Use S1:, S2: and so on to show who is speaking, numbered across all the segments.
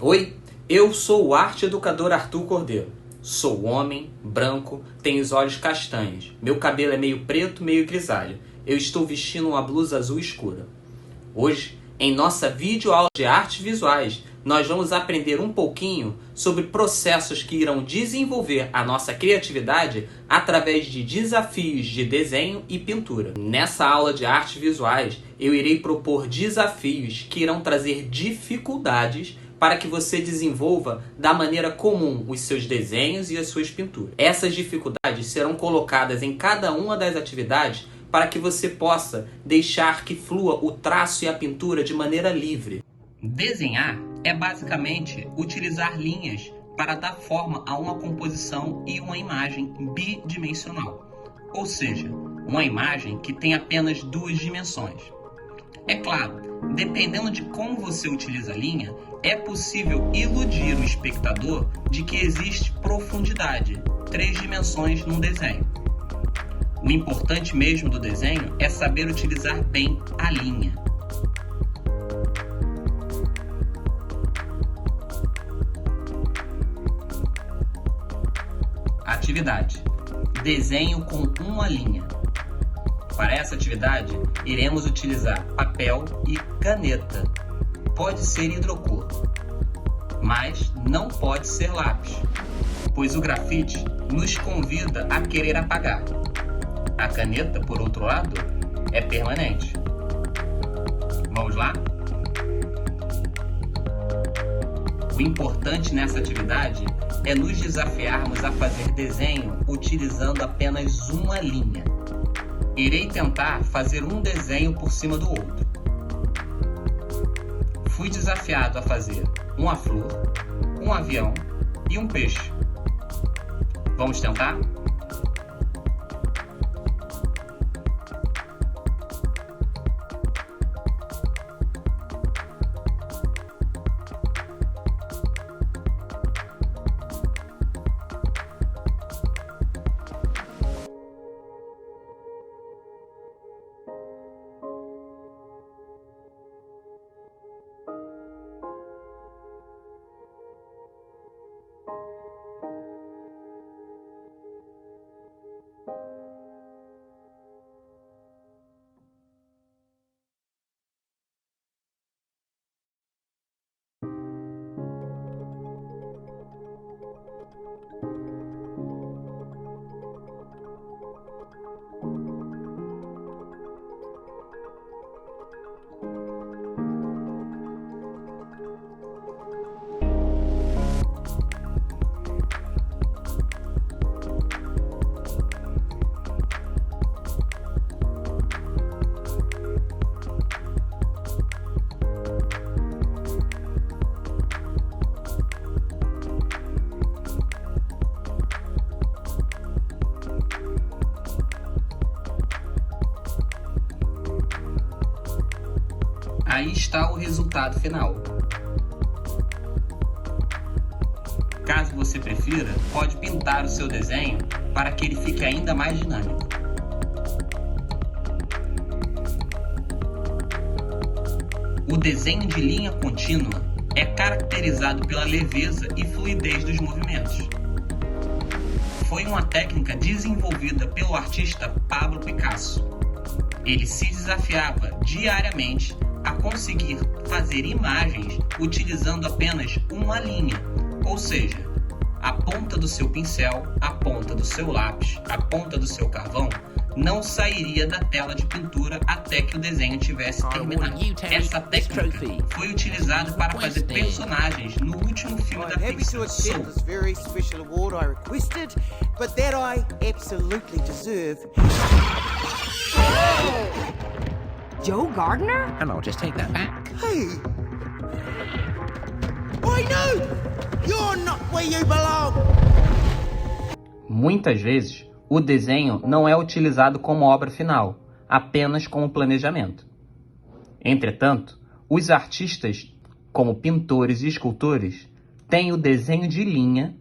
S1: Oi, eu sou o arte educador Arthur Cordeiro. Sou homem, branco, tenho os olhos castanhos. Meu cabelo é meio preto, meio grisalho. Eu estou vestindo uma blusa azul escura. Hoje, em nossa videoaula de artes visuais, nós vamos aprender um pouquinho sobre processos que irão desenvolver a nossa criatividade através de desafios de desenho e pintura. Nessa aula de artes visuais, eu irei propor desafios que irão trazer dificuldades para que você desenvolva da maneira comum os seus desenhos e as suas pinturas. Essas dificuldades serão colocadas em cada uma das atividades para que você possa deixar que flua o traço e a pintura de maneira livre. Desenhar é basicamente utilizar linhas para dar forma a uma composição e uma imagem bidimensional, ou seja, uma imagem que tem apenas duas dimensões. É claro, dependendo de como você utiliza a linha, é possível iludir o espectador de que existe profundidade, 3 dimensões num desenho. O importante mesmo do desenho é saber utilizar bem a linha. Atividade: desenho com uma linha. Para essa atividade, iremos utilizar papel e caneta. Pode ser hidrocor, mas não pode ser lápis, pois o grafite nos convida a querer apagar. A caneta, por outro lado, é permanente. Vamos lá? O importante nessa atividade é nos desafiarmos a fazer desenho utilizando apenas uma linha. Irei tentar fazer um desenho por cima do outro. Fui desafiado a fazer uma flor, um avião e um peixe. Vamos tentar? Aí está o resultado final. Caso você prefira, pode pintar o seu desenho para que ele fique ainda mais dinâmico. O desenho de linha contínua é caracterizado pela leveza e fluidez dos movimentos. Foi uma técnica desenvolvida pelo artista Pablo Picasso. Ele se desafiava diariamente a conseguir fazer imagens utilizando apenas uma linha, ou seja, a ponta do seu pincel, a ponta do seu lápis, a ponta do seu carvão não sairia da tela de pintura até que o desenho tivesse terminado. Essa técnica foi utilizada para fazer personagens no último filme da Pixar, Soul.
S2: Joe Gardner?
S3: Hello, just take that back.
S4: Hey! I know! You're not where you belong!
S1: Muitas vezes, o desenho não é utilizado como obra final, apenas como planejamento. Entretanto, os artistas, como pintores e escultores, têm o desenho de linha,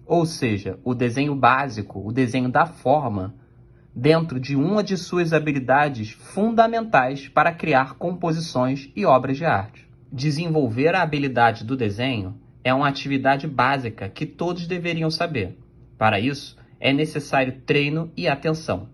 S1: ou seja, o desenho básico, o desenho da forma, dentro de uma de suas habilidades fundamentais para criar composições e obras de arte. Desenvolver a habilidade do desenho é uma atividade básica que todos deveriam saber. Para isso, é necessário treino e atenção.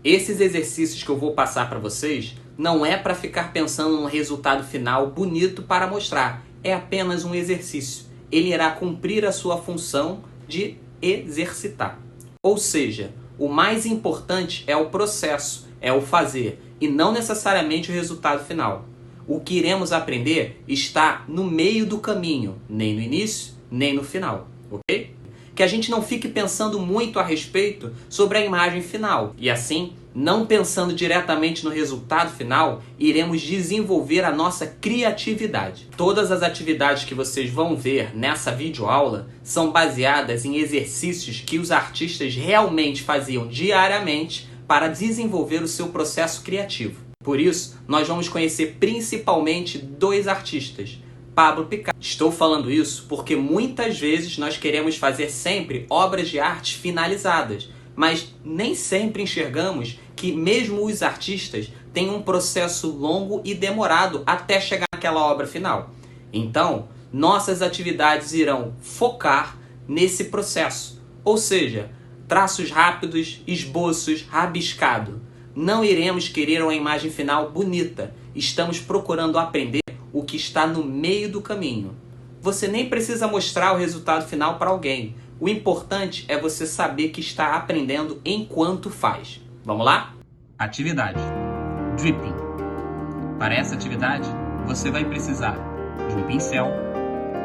S1: Esses exercícios que eu vou passar para vocês não é para ficar pensando no resultado final bonito para mostrar. É apenas um exercício. Ele irá cumprir a sua função de exercitar. Ou seja, o mais importante é o processo, é o fazer, e não necessariamente o resultado final. O que iremos aprender está no meio do caminho, nem no início, nem no final, ok? Que a gente não fique pensando muito a respeito sobre a imagem final. E assim, não pensando diretamente no resultado final, iremos desenvolver a nossa criatividade. Todas as atividades que vocês vão ver nessa videoaula são baseadas em exercícios que os artistas realmente faziam diariamente para desenvolver o seu processo criativo. Por isso, nós vamos conhecer principalmente 2 artistas, Pablo Picasso. Estou falando isso porque muitas vezes nós queremos fazer sempre obras de arte finalizadas, mas nem sempre enxergamos que mesmo os artistas têm um processo longo e demorado até chegar naquela obra final. Então, nossas atividades irão focar nesse processo, ou seja, traços rápidos, esboços, rabiscado. Não iremos querer uma imagem final bonita, estamos procurando aprender o que está no meio do caminho. Você nem precisa mostrar o resultado final para alguém. O importante é você saber que está aprendendo enquanto faz. Vamos lá? Atividade: Dripping. Para essa atividade, você vai precisar de um pincel,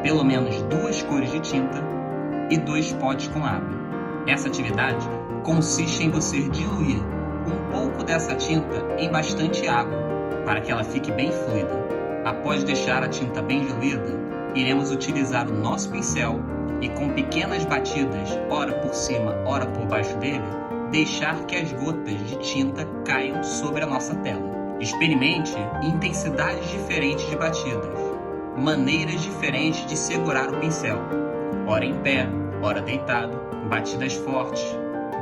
S1: pelo menos 2 cores de tinta e 2 potes com água. Essa atividade consiste em você diluir um pouco dessa tinta em bastante água, para que ela fique bem fluida. Após deixar a tinta bem diluída, iremos utilizar o nosso pincel e com pequenas batidas, ora por cima, ora por baixo dele, deixar que as gotas de tinta caiam sobre a nossa tela. Experimente intensidades diferentes de batidas, maneiras diferentes de segurar o pincel, ora em pé, ora deitado, batidas fortes,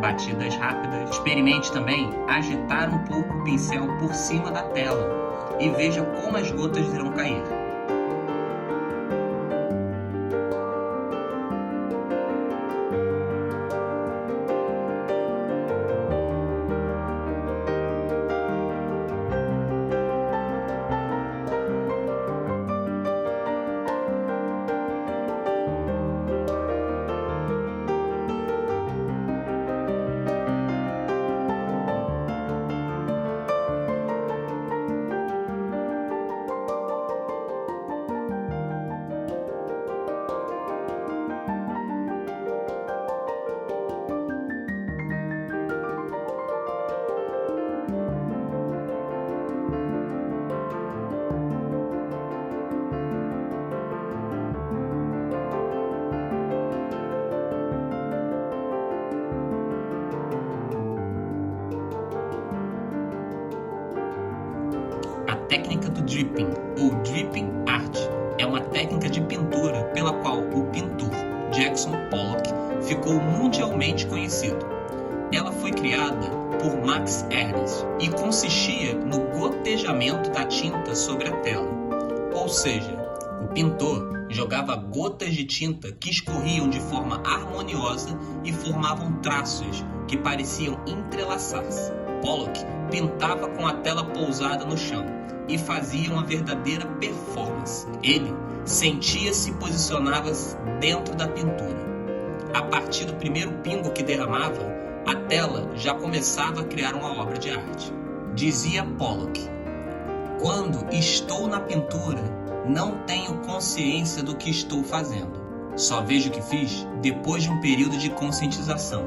S1: batidas rápidas. Experimente também agitar um pouco o pincel por cima da tela e veja como as gotas irão cair. Técnica do dripping, ou dripping art, é uma técnica de pintura pela qual o pintor Jackson Pollock ficou mundialmente conhecido. Ela foi criada por Max Ernst e consistia no gotejamento da tinta sobre a tela. Ou seja, o pintor jogava gotas de tinta que escorriam de forma harmoniosa e formavam traços que pareciam entrelaçar-se. Pollock pintava com a tela pousada no chão e fazia uma verdadeira performance. Ele sentia-se e posicionava-se dentro da pintura. A partir do primeiro pingo que derramava, a tela já começava a criar uma obra de arte. Dizia Pollock: "Quando estou na pintura, não tenho consciência do que estou fazendo. Só vejo o que fiz depois de um período de conscientização.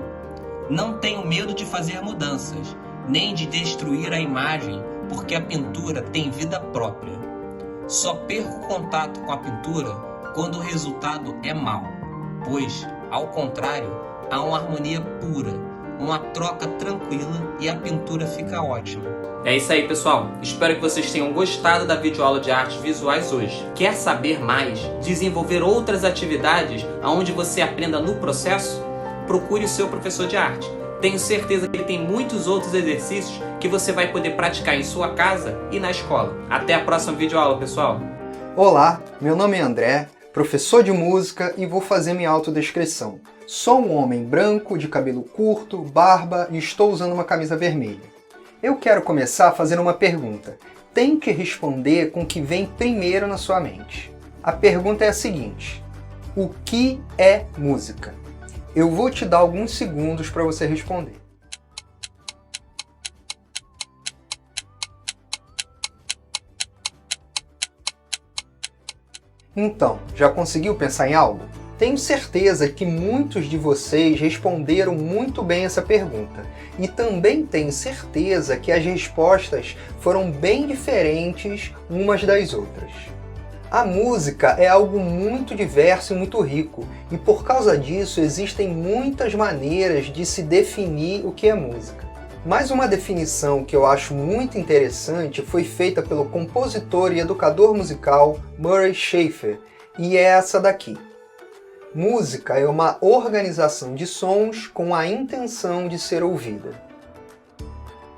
S1: Não tenho medo de fazer mudanças, nem de destruir a imagem, porque a pintura tem vida própria. Só perco contato com a pintura quando o resultado é mau, pois, ao contrário, há uma harmonia pura, uma troca tranquila e a pintura fica ótima." É isso aí, pessoal. Espero que vocês tenham gostado da videoaula de artes visuais hoje. Quer saber mais? Desenvolver outras atividades onde você aprenda no processo? Procure o seu professor de arte. Tenho certeza que ele tem muitos outros exercícios que você vai poder praticar em sua casa e na escola. Até a próxima videoaula, pessoal!
S2: Olá, meu nome é André, professor de música, e vou fazer minha autodescrição. Sou um homem branco, de cabelo curto, barba e estou usando uma camisa vermelha. Eu quero começar fazendo uma pergunta. Tente responder com o que vem primeiro na sua mente. A pergunta é a seguinte: o que é música? Eu vou te dar alguns segundos para você responder. Então, já conseguiu pensar em algo? Tenho certeza que muitos de vocês responderam muito bem essa pergunta. E também tenho certeza que as respostas foram bem diferentes umas das outras. A música é algo muito diverso e muito rico, e por causa disso existem muitas maneiras de se definir o que é música. Mas uma definição que eu acho muito interessante foi feita pelo compositor e educador musical Murray Schafer, e é essa daqui. Música é uma organização de sons com a intenção de ser ouvida.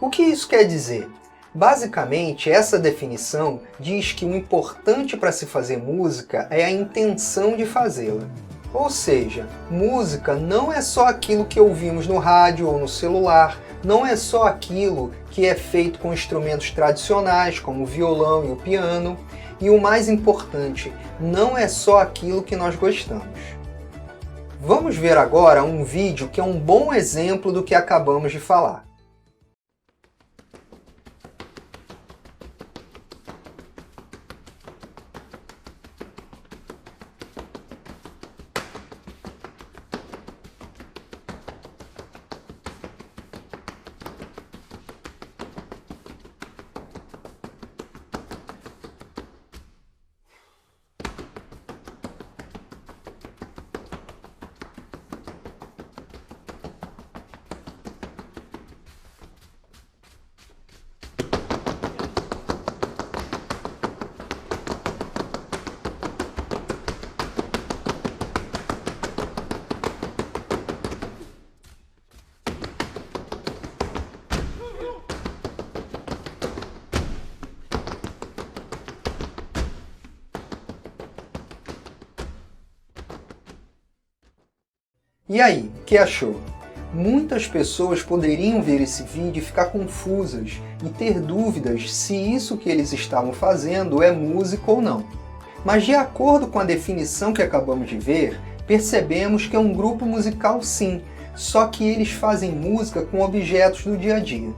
S2: O que isso quer dizer? Basicamente, essa definição diz que o importante para se fazer música é a intenção de fazê-la. Ou seja, música não é só aquilo que ouvimos no rádio ou no celular, não é só aquilo que é feito com instrumentos tradicionais, como o violão e o piano, e o mais importante, não é só aquilo que nós gostamos. Vamos ver agora um vídeo que é um bom exemplo do que acabamos de falar. E aí, o que achou? Muitas pessoas poderiam ver esse vídeo e ficar confusas e ter dúvidas se isso que eles estavam fazendo é música ou não. Mas de acordo com a definição que acabamos de ver, percebemos que é um grupo musical sim, só que eles fazem música com objetos do dia a dia.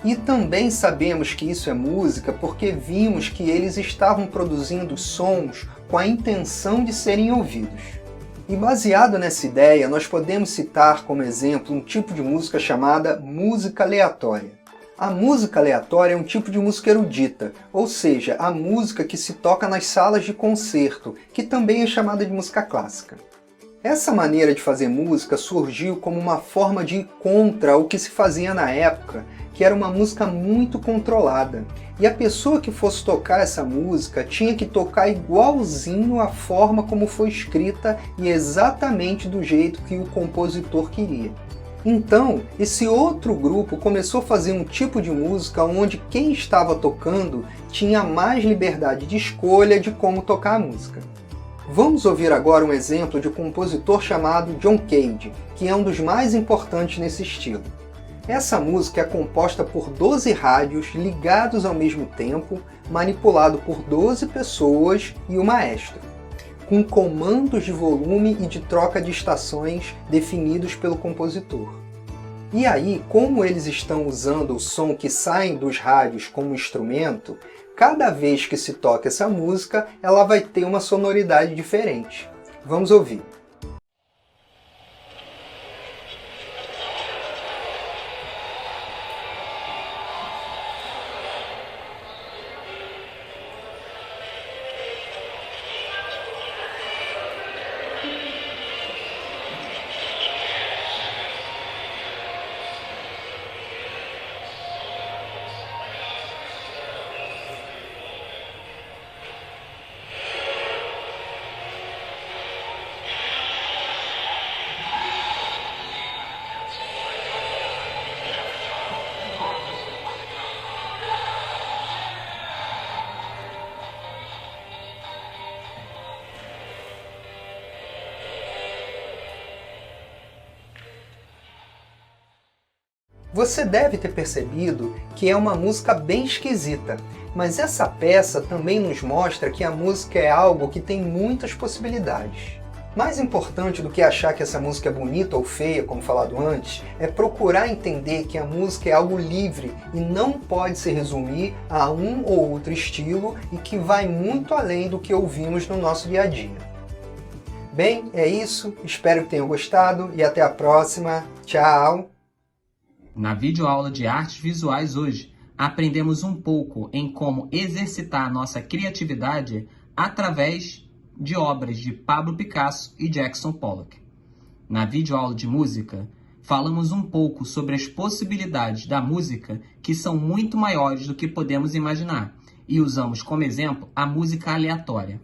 S2: E também sabemos que isso é música porque vimos que eles estavam produzindo sons com a intenção de serem ouvidos. E baseado nessa ideia, nós podemos citar como exemplo um tipo de música chamada música aleatória. A música aleatória é um tipo de música erudita, ou seja, a música que se toca nas salas de concerto, que também é chamada de música clássica. Essa maneira de fazer música surgiu como uma forma de ir contra o que se fazia na época, que era uma música muito controlada. E a pessoa que fosse tocar essa música tinha que tocar igualzinho à forma como foi escrita e exatamente do jeito que o compositor queria. Então, esse outro grupo começou a fazer um tipo de música onde quem estava tocando tinha mais liberdade de escolha de como tocar a música. Vamos ouvir agora um exemplo de um compositor chamado John Cage, que é um dos mais importantes nesse estilo. Essa música é composta por 12 rádios ligados ao mesmo tempo, manipulado por 12 pessoas e o maestro, com comandos de volume e de troca de estações definidos pelo compositor. E aí, como eles estão usando o som que sai dos rádios como instrumento, cada vez que se toca essa música, ela vai ter uma sonoridade diferente. Vamos ouvir. Você deve ter percebido que é uma música bem esquisita, mas essa peça também nos mostra que a música é algo que tem muitas possibilidades. Mais importante do que achar que essa música é bonita ou feia, como falado antes, é procurar entender que a música é algo livre e não pode se resumir a um ou outro estilo e que vai muito além do que ouvimos no nosso dia a dia. Bem, é isso, espero que tenham gostado e até a próxima. Tchau!
S1: Na videoaula de artes visuais hoje, aprendemos um pouco em como exercitar a nossa criatividade através de obras de Pablo Picasso e Jackson Pollock. Na videoaula de música, falamos um pouco sobre as possibilidades da música que são muito maiores do que podemos imaginar e usamos como exemplo a música aleatória.